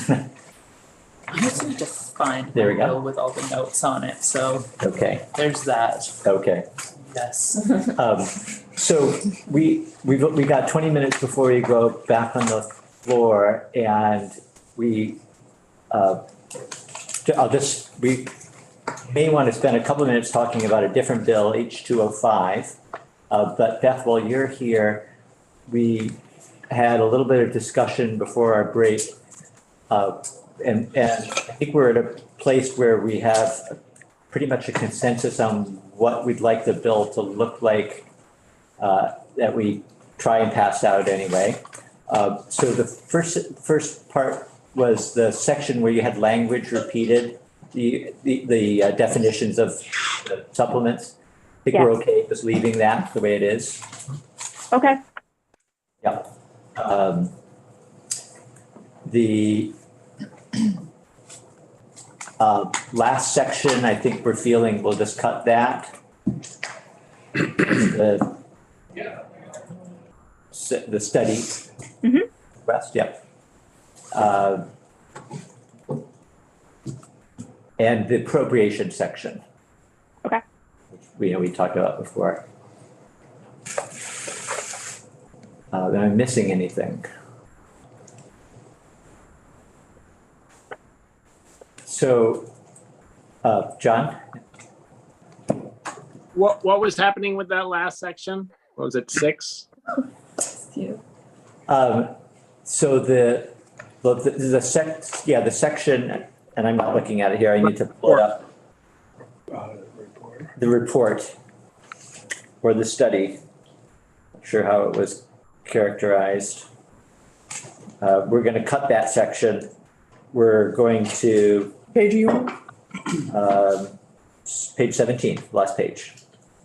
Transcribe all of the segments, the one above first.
I just need to find There my we go. bill with all the notes on it, so Okay, there's that. okay. Yes. So we got 20 minutes before we go back on the floor, and we may want to spend a couple of minutes talking about a different bill, H205. But Beth, while you're here, we had a little bit of discussion before our break. And I think we're at a place where we have pretty much a consensus on what we'd like the bill to look like, that we try and pass out anyway. So the first part was the section where you had language repeated, the definitions of the supplements. I think we're okay just leaving that the way it is. Okay. Yeah. The last section, I think we're feeling we'll just cut that. The study. Rest, yep. And the appropriation section. Okay. Which we talked about before. Am I missing anything? So, John? What was happening with that last section? What was it, 6? So the section, and I'm not looking at it here, I need to pull it up. The report or the study. Not sure how it was characterized. We're going to cut that section. We're going to Page you on? page 17, last page,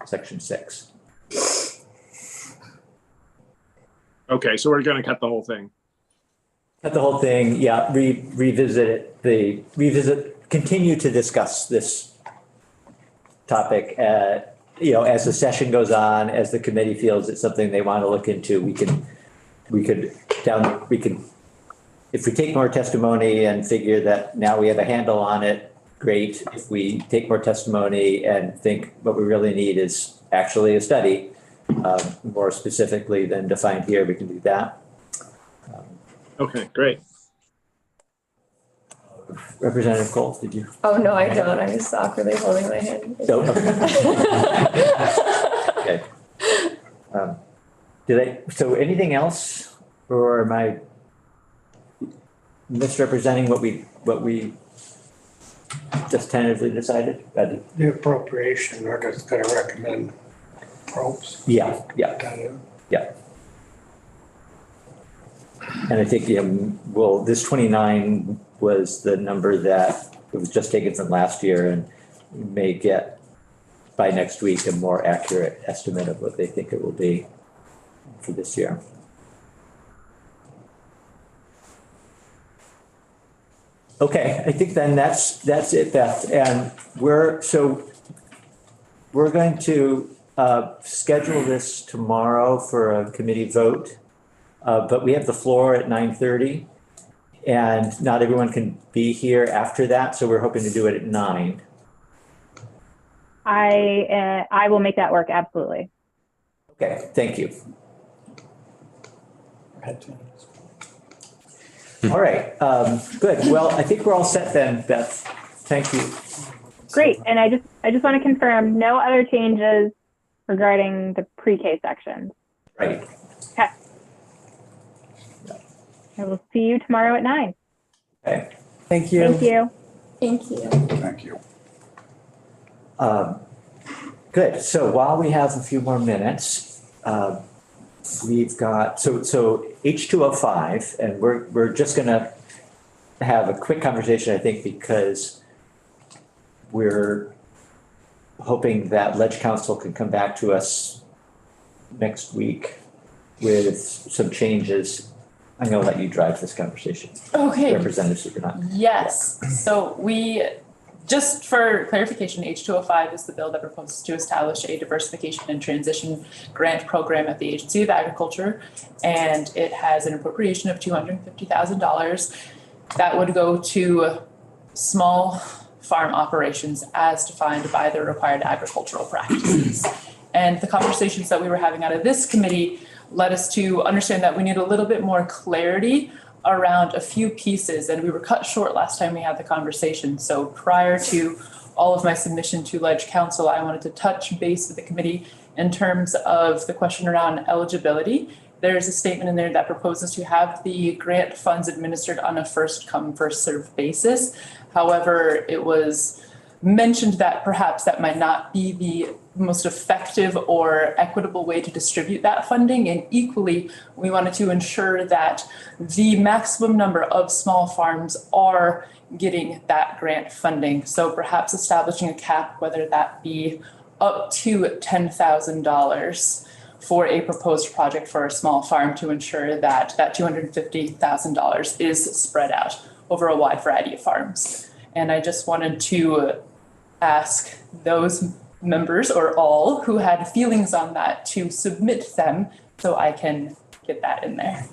section 6. Okay, so we're going to cut the whole thing. Cut the whole thing, yeah, continue to discuss this topic, as the session goes on, as the committee feels it's something they want to look into, we could, if we take more testimony and figure that now we have a handle on it, great. If we take more testimony and think what we really need is actually a study, more specifically than defined here, we can do that. Okay, great. Representative Cole, did you? Oh, no, I don't. I was awkwardly holding my hand. No. Okay. So anything else, or am I misrepresenting what we just tentatively decided? The appropriation, we're just gonna recommend ropes. Yeah. And I think, this 29 was the number that it was just taken from last year, and we may get by next week a more accurate estimate of what they think it will be for this year. Okay, I think then that's it, Beth. And we're going to schedule this tomorrow for a committee vote. But we have the floor at 9:30, and not everyone can be here after that, so we're hoping to do it at 9. I will make that work, absolutely. Okay, thank you. All right, good. Well, I think we're all set then, Beth. Thank you. Great, and I just want to confirm no other changes regarding the pre-K section. Right. Okay. I will see you tomorrow at 9. Okay. Thank you. Thank you. Thank you. Thank you. Good. So while we have a few more minutes, we've got so H205, and we're just gonna have a quick conversation, I think, because we're hoping that Ledge Council can come back to us next week with some changes. I'm going to let you drive this conversation. Okay. Representative Supernaut. Yes. So just for clarification, H205 is the bill that proposes to establish a diversification and transition grant program at the Agency of Agriculture, and it has an appropriation of $250,000. that would go to small farm operations as defined by the required agricultural practices. And the conversations that we were having out of this committee led us to understand that we need a little bit more clarity around a few pieces, and we were cut short last time we had the conversation. So prior to all of my submission to Ledge Council, I wanted to touch base with the committee in terms of the question around eligibility. There's a statement in there that proposes to have the grant funds administered on a first come, first served basis. However, it was mentioned that perhaps that might not be the most effective or equitable way to distribute that funding. And equally, we wanted to ensure that the maximum number of small farms are getting that grant funding. So perhaps establishing a cap, whether that be up to $10,000 for a proposed project for a small farm, to ensure that that $250,000 is spread out over a wide variety of farms. And I just wanted to ask those members or all who had feelings on that to submit them so I can get that in there.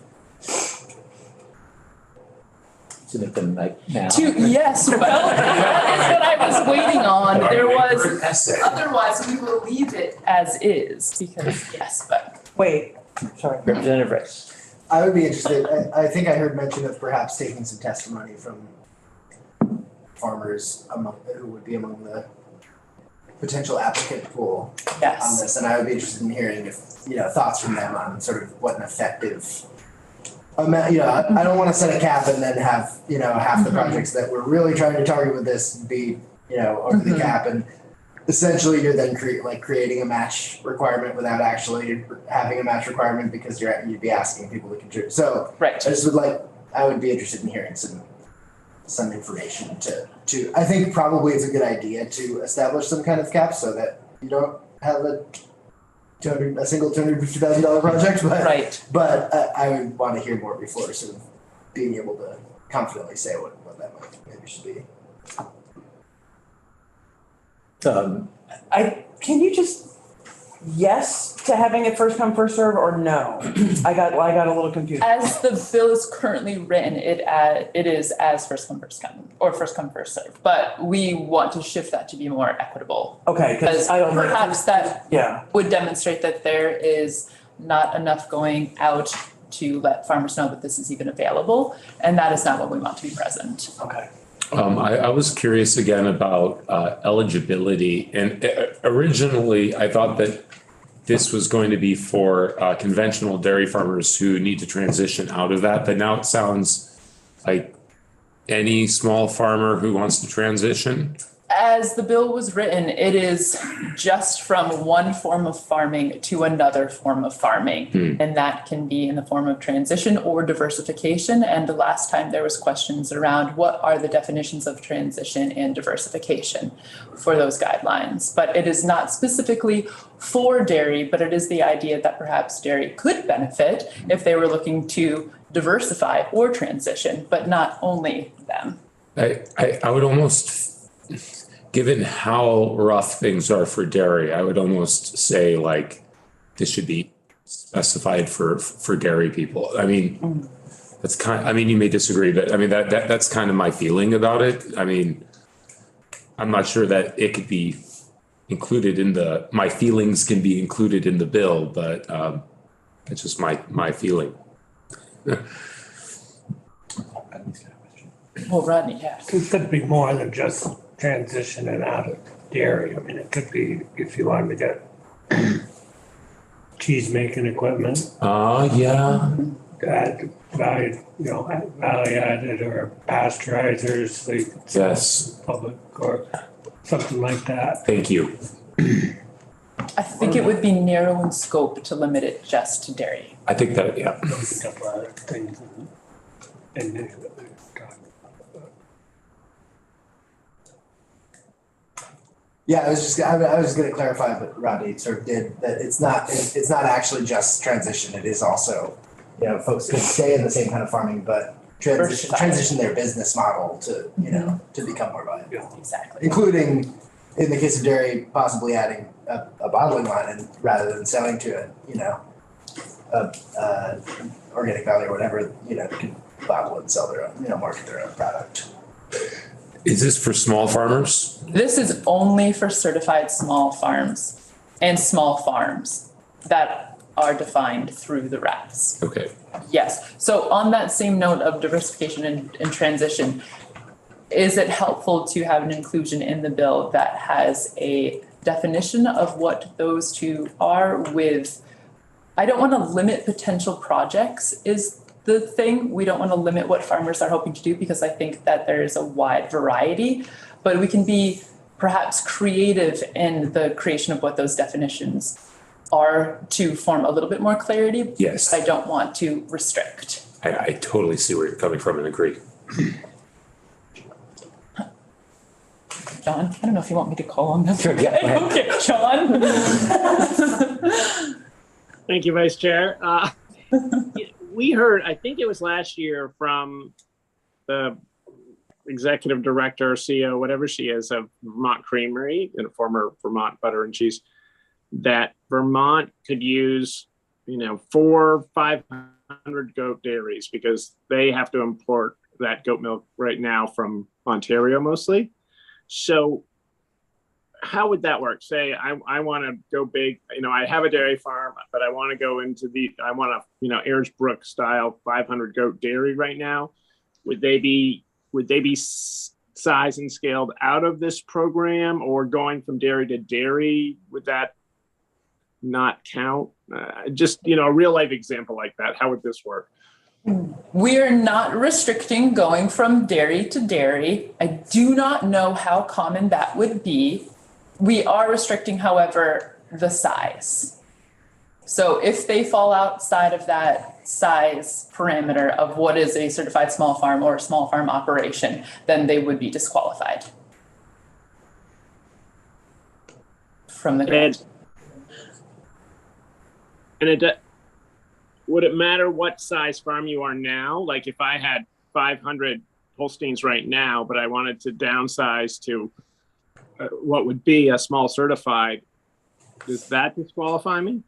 Submit them like now. Yes, well, that is what I was waiting on. There was, otherwise we will leave it as is because yes, but. Wait, sorry. Representative Rice. I would be interested, I think I heard mention of perhaps taking some testimony from farmers who would be among the potential applicant pool on Yes, this, and I would be interested in hearing if, thoughts from them on sort of what an effective amount, I don't wanna set a cap and then have, half the projects that we're really trying to target with this be, over the cap, and essentially you're then creating a match requirement without actually having a match requirement because you'd be asking people to contribute. So right. I would be interested in hearing some information to, I think probably it's a good idea to establish some kind of cap so that you don't have a single $250,000 project, Right. but I would want to hear more before sort of being able to confidently say what that maybe should be. Can you just yes to having it first come, first serve, or no? I got a little confused. As the bill is currently written, it is as first come, first come, or first come, first serve. But we want to shift that to be more equitable. Okay, because I don't know. Perhaps that Yeah, would demonstrate that there is not enough going out to let farmers know that this is even available. And that is not what we want to be present. okay. I was curious again about eligibility, and originally I thought that this was going to be for conventional dairy farmers who need to transition out of that, but now it sounds like any small farmer who wants to transition. As the bill was written, it is just from one form of farming to another form of farming. And that can be in the form of transition or diversification. And the last time there was questions around what are the definitions of transition and diversification for those guidelines. But it is not specifically for dairy, but it is the idea that perhaps dairy could benefit if they were looking to diversify or transition, but not only them. I would almost, given how rough things are for dairy, I would almost say like this should be specified for dairy people. I mean, you may disagree, but I mean, that's kind of my feeling about it. I mean, I'm not sure that it could be included my feelings can be included in the bill, but it's just my feeling. Well, Rodney, yeah. It could be more than just transitioning out of dairy. I mean, it could be if you wanted to get cheese making equipment, Yeah. add value, value added or pasteurizers, like Yes. public or something like that. Thank you. I think it would be narrow in scope to limit it just to dairy. I think that, yeah. There's a couple other things in there. Yeah, I was gonna clarify, but Rodney sort of did, that it's not actually just transition, it is also, folks can stay in the same kind of farming, but transition their business model to, to become more viable. Exactly. Including, in the case of dairy, possibly adding a bottling line and rather than selling to organic Valley or whatever, plywood and sell their own, market their own product. Is this for small farmers? This is only for certified small farms and small farms that are defined through the RAPs. Okay. Yes. So on that same note of diversification and transition, is it helpful to have an inclusion in the bill that has a definition of what those two are with, I don't want to limit potential projects is the thing. We don't want to limit what farmers are hoping to do because I think that there is a wide variety, but we can be perhaps creative in the creation of what those definitions are to form a little bit more clarity. Yes. I don't want to restrict. I totally see where you're coming from and agree. John, I don't know if you want me to call on them. Sure, yeah, go ahead. Okay, John. Thank you, Vice Chair. We heard, I think it was last year, from the executive director, CEO, whatever she is, of Vermont Creamery, and a former Vermont Butter and Cheese, that Vermont could use, 500 goat dairies because they have to import that goat milk right now from Ontario mostly. So how would that work? Say I want to go big, I have a dairy farm, but I want to go into I want a, Ayers-Brook style 500 goat dairy right now. Would they be size and scaled out of this program, or going from dairy to dairy? Would that not count? Just, a real life example like that. How would this work? We are not restricting going from dairy to dairy. I do not know how common that would be. We are restricting, however, the size. So if they fall outside of that size parameter of what is a certified small farm or a small farm operation, then they would be disqualified from the grant. Would it matter what size farm you are now? Like if I had 500 Holsteins right now, but I wanted to downsize to what would be a small certified, does that disqualify me?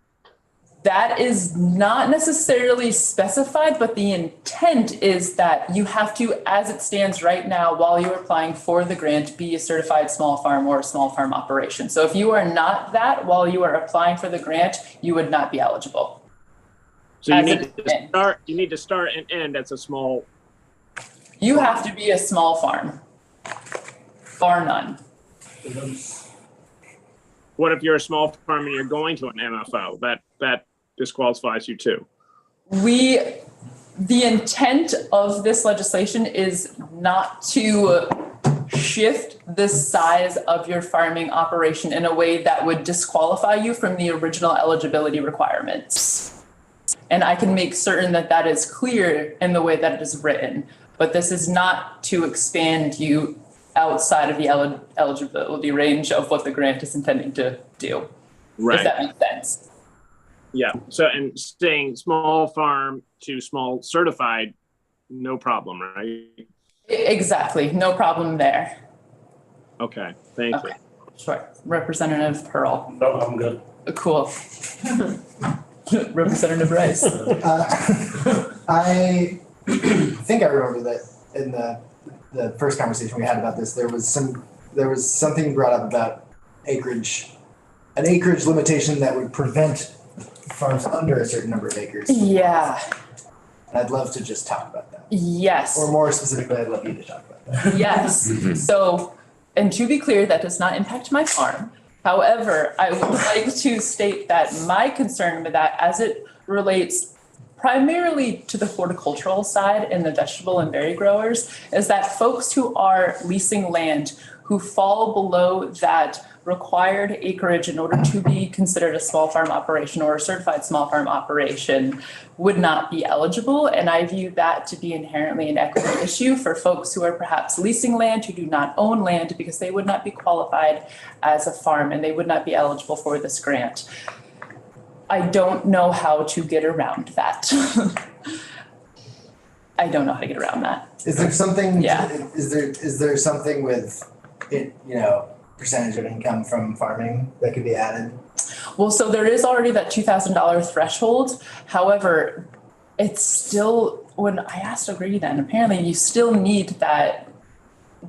That is not necessarily specified, but the intent is that you have to, as it stands right now, while you're applying for the grant, be a certified small farm or a small farm operation. So if you are not that while you are applying for the grant, you would not be eligible. So you need to start and end as a small. You have to be a small farm, bar none. What if you're a small farm and you're going to an MFO? That disqualifies you too. The intent of this legislation is not to shift the size of your farming operation in a way that would disqualify you from the original eligibility requirements. And I can make certain that that is clear in the way that it is written, but this is not to expand you outside of the eligibility range of what the grant is intending to do. Right. If that makes sense. Yeah. So, and staying small farm to small certified, no problem, right? Exactly. No problem there. Okay. Thank you. Sure. Representative Pearl. No, I'm good. Cool. Representative Rice. I think I remember that in the first conversation we had about this, there was something brought up about an acreage limitation that would prevent farms under a certain number of acres. Yeah. And I'd love to just talk about that. Yes. Or more specifically, I'd love you to talk about that. Yes. So, and to be clear, that does not impact my farm. However, I would like to state that my concern with that, as it relates primarily to the horticultural side and the vegetable and berry growers, is that folks who are leasing land who fall below that required acreage in order to be considered a small farm operation or a certified small farm operation would not be eligible. And I view that to be inherently an equity issue for folks who are perhaps leasing land, who do not own land, because they would not be qualified as a farm and they would not be eligible for this grant. I don't know how to get around that. I don't know how to get around that. Is there something? Yeah. Is there something with it? Percentage of income from farming that could be added? Well, so there is already that $2,000 threshold. However, it's still, when I asked O'Grady then, apparently you still need that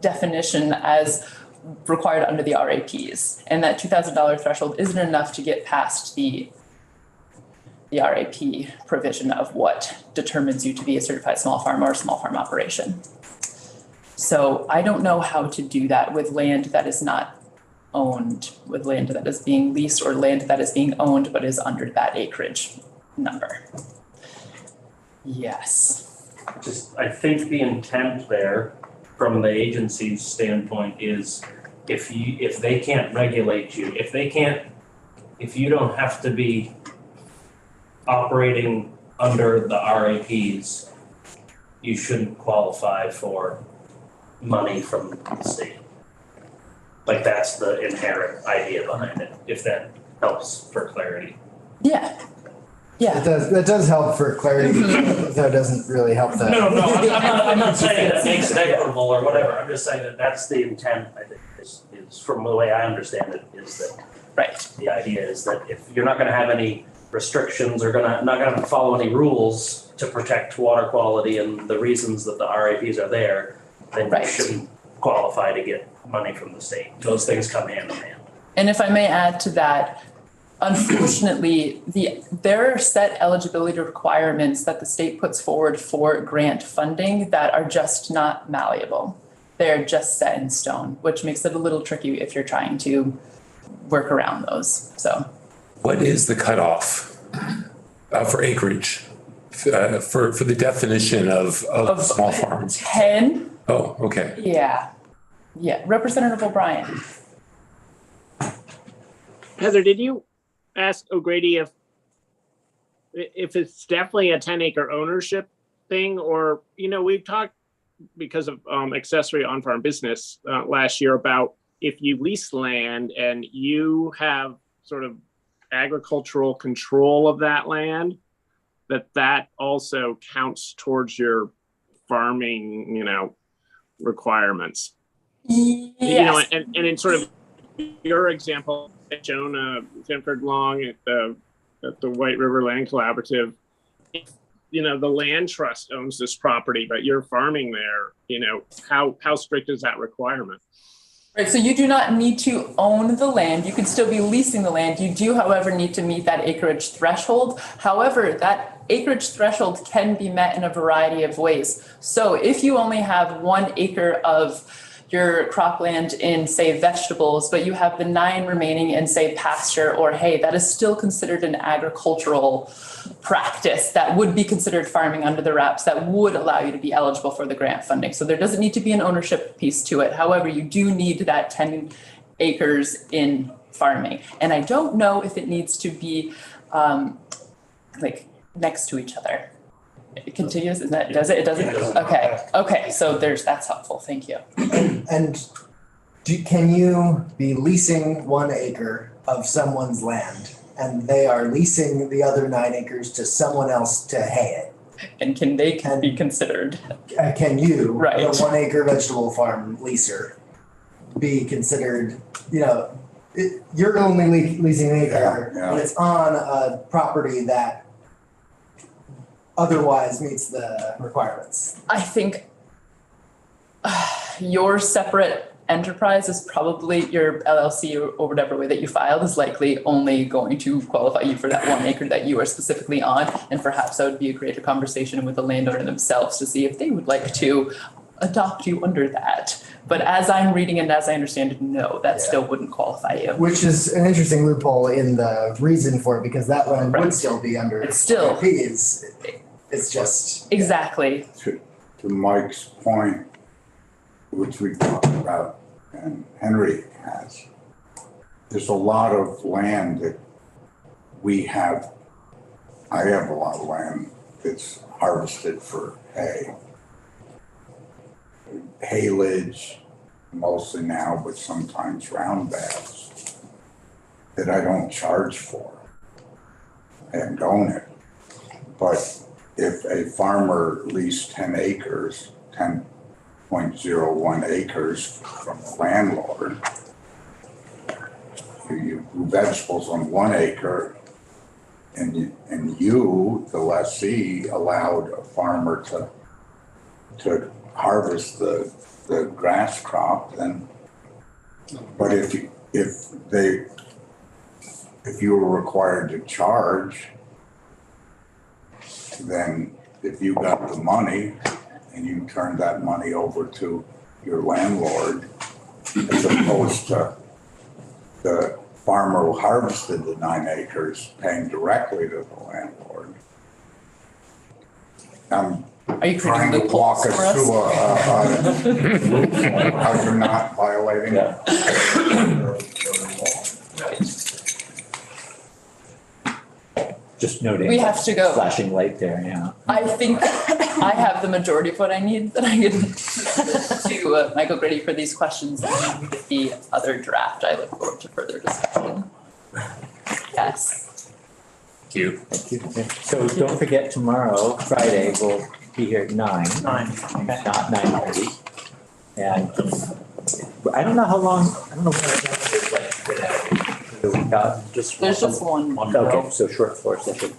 definition as required under the RAPs. And that $2,000 threshold isn't enough to get past the RAP provision of what determines you to be a certified small farm or a small farm operation. So I don't know how to do that with land that is not owned, with land that is being leased or land that is being owned but is under that acreage number. Yes. I think the intent there from the agency's standpoint is if they can't regulate you, if you don't have to be operating under the RAPs, you shouldn't qualify for money from the state. Like that's the inherent idea behind it, if that helps for clarity. Yeah. Yeah. That does help for clarity, though it doesn't really help the. No, I'm not saying that makes it equitable or whatever. I'm just saying that that's the intent, I think, is from the way I understand it, is that right. The idea is that if you're not gonna have any restrictions or not gonna follow any rules to protect water quality and the reasons that the RAPs are there, then you shouldn't qualify to get money from the state. Those things come hand in hand. And if I may add to that, unfortunately, there are set eligibility requirements that the state puts forward for grant funding that are just not malleable. They're just set in stone, which makes it a little tricky if you're trying to work around those. So, what is the cutoff for acreage for the definition of small farms? 10. Oh, okay. Yeah. Representative O'Brien. Heather, did you ask O'Grady if it's definitely a 10-acre ownership thing, or, we've talked because of accessory on-farm business last year about if you lease land and you have sort of agricultural control of that land, that also counts towards your farming, requirements. Yes. And in sort of your example, Jonah Sanford Long at the White River Land Collaborative, the land trust owns this property, but you're farming there, how strict is that requirement? Right, so you do not need to own the land. You could still be leasing the land. You do, however, need to meet that acreage threshold. However, that acreage threshold can be met in a variety of ways. So if you only have 1 acre of your cropland in, say, vegetables, but you have the 9 remaining in, say, pasture or hay, that is still considered an agricultural practice that would be considered farming under the RAPs that would allow you to be eligible for the grant funding. So there doesn't need to be an ownership piece to it. However, you do need that 10 acres in farming. And I don't know if it needs to be like next to each other. It continues, isn't that, does it? It doesn't? Okay, so that's helpful, thank you. And can you be leasing 1 acre of someone's land and they are leasing the other 9 acres to someone else to hay it? And can they be considered? Can you, right, the 1 acre vegetable farm leaser, be considered, you're only leasing an acre, but it's on a property that otherwise meets the requirements? I think your separate enterprise is probably your LLC or whatever way that you filed is likely only going to qualify you for that 1 acre that you are specifically on. And perhaps that would be a greater conversation with the landowner themselves to see if they would like to adopt you under that. But as I'm reading and as I understand it, no, that still wouldn't qualify you. Which is an interesting loophole in the reason for it, because that land would still be under. It's still. It's just. Exactly. To Mike's point, which we talked about and Henry has, there's a lot of land that I have a lot of land that's harvested for hay. Haylage mostly now, but sometimes round bags that I don't charge for and own it. But if a farmer leased 10 acres, 10.01 acres from the landlord, you grew vegetables on 1 acre, and you, the lessee, allowed a farmer to harvest the grass crop, then, but if you were required to charge, then if you got the money and you turned that money over to your landlord, as opposed to the farmer who harvested the 9 acres paying directly to the landlord. I'm Are you trying creating to walk loopholes us for us? through how you're not violating. Just noting. We have to go. Flashing light there, yeah. I think I have the majority of what I need that I can to Michael Grady for these questions. And we get the other draft. I look forward to further discussion. Yes. Thank you. Thank you. So don't forget tomorrow, Friday, we'll be here at 9. 9. Not 9:30. And I don't know how long, I don't know what our agenda is like today. So we got There's just one. Okay, so short floor session.